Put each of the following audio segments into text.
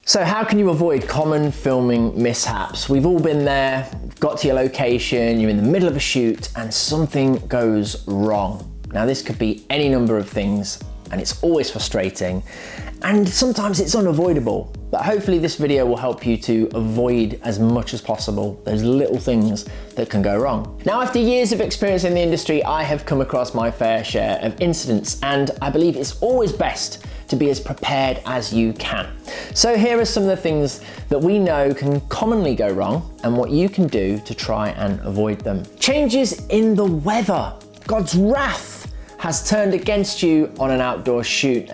So how can you avoid common filming mishaps? We've all been there, got to your location, you're in the middle of a shoot and something goes wrong. Now this could be any number of things and it's always frustrating and sometimes it's unavoidable. But hopefully this video will help you to avoid as much as possible those little things that can go wrong. Now, after years of experience in the industry, I have come across my fair share of incidents, and I believe it's always best to be as prepared as you can. So here are some of the things that we know can commonly go wrong and what you can do to try and avoid them. Changes in the weather. God's wrath has turned against you on an outdoor shoot.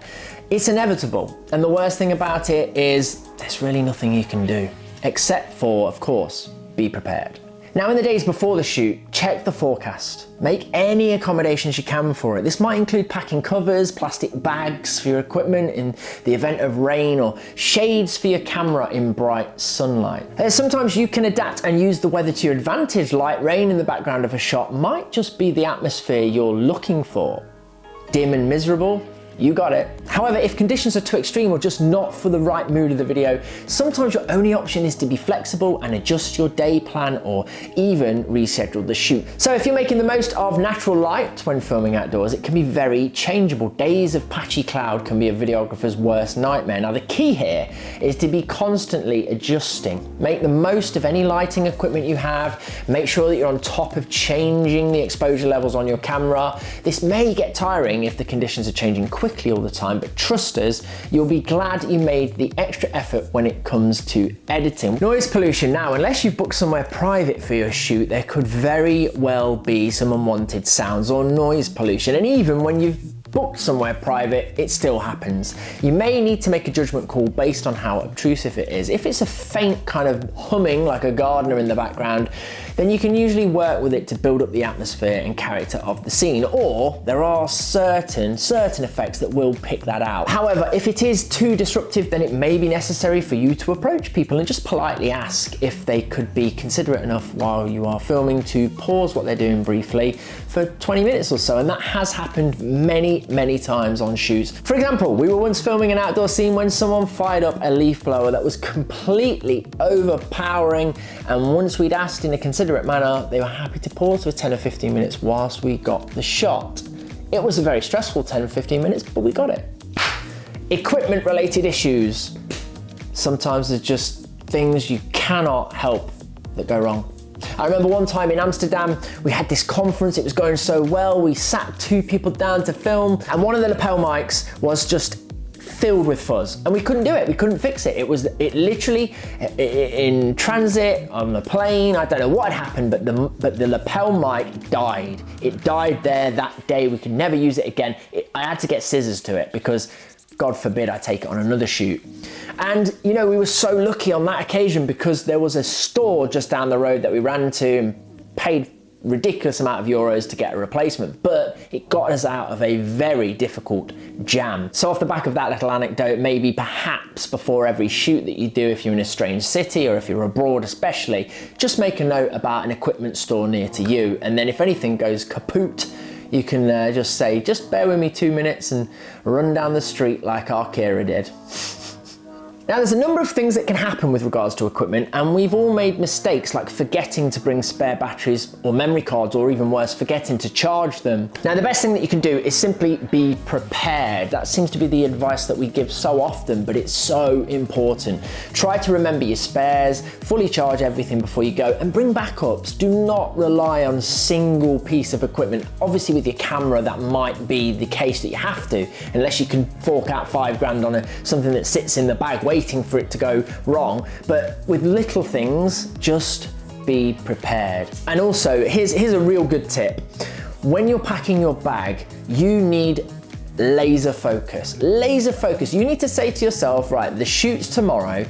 It's inevitable, and the worst thing about it is there's really nothing you can do, except for, of course, be prepared. Now, in the days before the shoot, check the forecast. Make any accommodations you can for it. This might include packing covers, plastic bags for your equipment in the event of rain, or shades for your camera in bright sunlight. Sometimes you can adapt and use the weather to your advantage. Light rain in the background of a shot might just be the atmosphere you're looking for. Dim and miserable? You got it. However, if conditions are too extreme or just not for the right mood of the video, sometimes your only option is to be flexible and adjust your day plan or even reschedule the shoot. So if you're making the most of natural light when filming outdoors, it can be very changeable. Days of patchy cloud can be a videographer's worst nightmare. Now the key here is to be constantly adjusting. Make the most of any lighting equipment you have. Make sure that you're on top of changing the exposure levels on your camera. This may get tiring if the conditions are changing quickly all the time, but trust us, you'll be glad you made the extra effort when it comes to editing. Noise pollution. Now, unless you've booked somewhere private for your shoot, there could very well be some unwanted sounds or noise pollution. And even when you've booked somewhere private, it still happens. You may need to make a judgment call based on how obtrusive it is. If it's a faint kind of humming like a gardener in the background, then you can usually work with it to build up the atmosphere and character of the scene, or there are certain effects that will pick that out. However, if it is too disruptive, then it may be necessary for you to approach people and just politely ask if they could be considerate enough while you are filming to pause what they're doing briefly for 20 minutes or so, and that has happened many times on shoots. For example, we were once filming an outdoor scene when someone fired up a leaf blower that was completely overpowering, and once we'd asked in a considerate manner, they were happy to pause for 10 or 15 minutes whilst we got the shot. It was a very stressful 10 or 15 minutes, but we got it. Equipment related issues. Sometimes there's just things you cannot help that go wrong. I remember one time in Amsterdam, we had this conference, it was going so well, we sat 2 people down to film, and one of the lapel mics was just filled with fuzz, and we couldn't do it, we couldn't fix it. It literally, in transit, on the plane, I don't know what had happened, but the lapel mic died. It died there that day, we could never use it again. I had to get scissors to it because God forbid I take it on another shoot. And you know, we were so lucky on that occasion because there was a store just down the road that we ran to and paid ridiculous amount of euros to get a replacement, but it got us out of a very difficult jam. So off the back of that little anecdote, maybe perhaps before every shoot that you do, if you're in a strange city or if you're abroad especially, just make a note about an equipment store near to you, and then if anything goes kaput, you can just say, just bear with me 2 minutes and run down the street like our Kira did. Now, there's a number of things that can happen with regards to equipment, and we've all made mistakes like forgetting to bring spare batteries or memory cards, or even worse, forgetting to charge them. Now, the best thing that you can do is simply be prepared. That seems to be the advice that we give so often, but it's so important. Try to remember your spares, fully charge everything before you go, and bring backups. Do not rely on a single piece of equipment. Obviously, with your camera, that might be the case that you have to, unless you can fork out $5 on something that sits in the bag waiting for it to go wrong. But with little things, just be prepared. And also, here's a real good tip. When you're packing your bag, you need laser focus. Laser focus. You need to say to yourself, right, the shoot's tomorrow.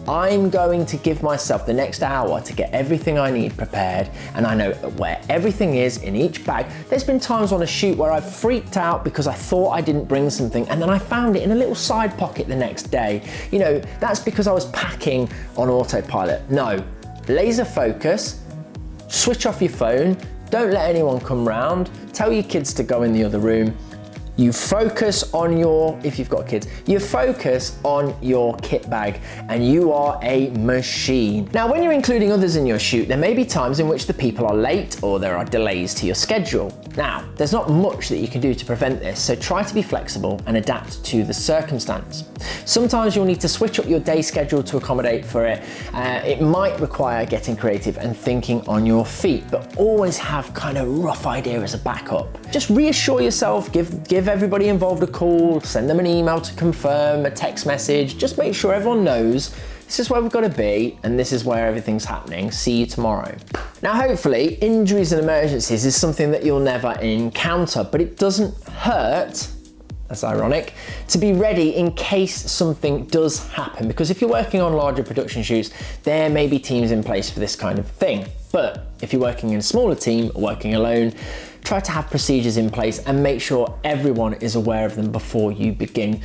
I'm going to give myself the next hour to get everything I need prepared, and I know where everything is in each bag. There's been times on a shoot where I've freaked out because I thought I didn't bring something, and then I found it in a little side pocket the next day. You know, that's because I was packing on autopilot. No, laser focus, switch off your phone, don't let anyone come round, tell your kids to go in the other room, You focus on your, if you've got kids, you focus on your kit bag and you are a machine. Now, when you're including others in your shoot, there may be times in which the people are late or there are delays to your schedule. Now, there's not much that you can do to prevent this, so try to be flexible and adapt to the circumstance. Sometimes you'll need to switch up your day schedule to accommodate for it. It might require getting creative and thinking on your feet, but always have kind of rough idea as a backup. Just reassure yourself, give everybody involved a call, send them an email to confirm, a text message, just make sure everyone knows this is where we've got to be and this is where everything's happening. See you tomorrow. Now, hopefully, injuries and emergencies is something that you'll never encounter, but it doesn't hurt, that's ironic, to be ready in case something does happen, because if you're working on larger production shoots, there may be teams in place for this kind of thing. But if you're working in a smaller team or working alone, try to have procedures in place and make sure everyone is aware of them before you begin.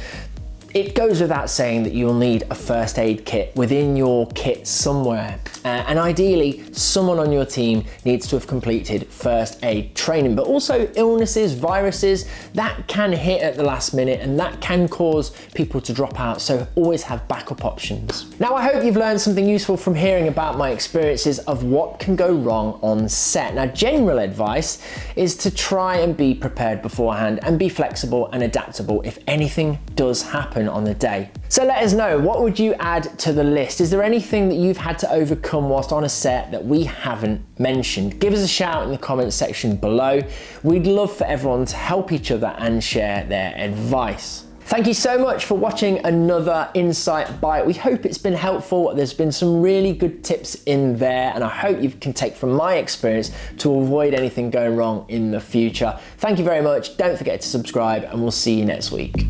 It goes without saying that you'll need a first aid kit within your kit somewhere. And ideally, someone on your team needs to have completed first aid training, but also illnesses, viruses, that can hit at the last minute and that can cause people to drop out, so always have backup options. Now, I hope you've learned something useful from hearing about my experiences of what can go wrong on set. Now, general advice is to try and be prepared beforehand and be flexible and adaptable if anything does happen on the day. So let us know, what would you add to the list? Is there anything that you've had to overcome whilst on a set that we haven't mentioned? Give us a shout in the comments section below. We'd love for everyone to help each other and share their advice. Thank you so much for watching another Insight Bite. We hope it's been helpful. There's been some really good tips in there, and I hope you can take from my experience to avoid anything going wrong in the future. Thank you very much. Don't forget to subscribe, and we'll see you next week.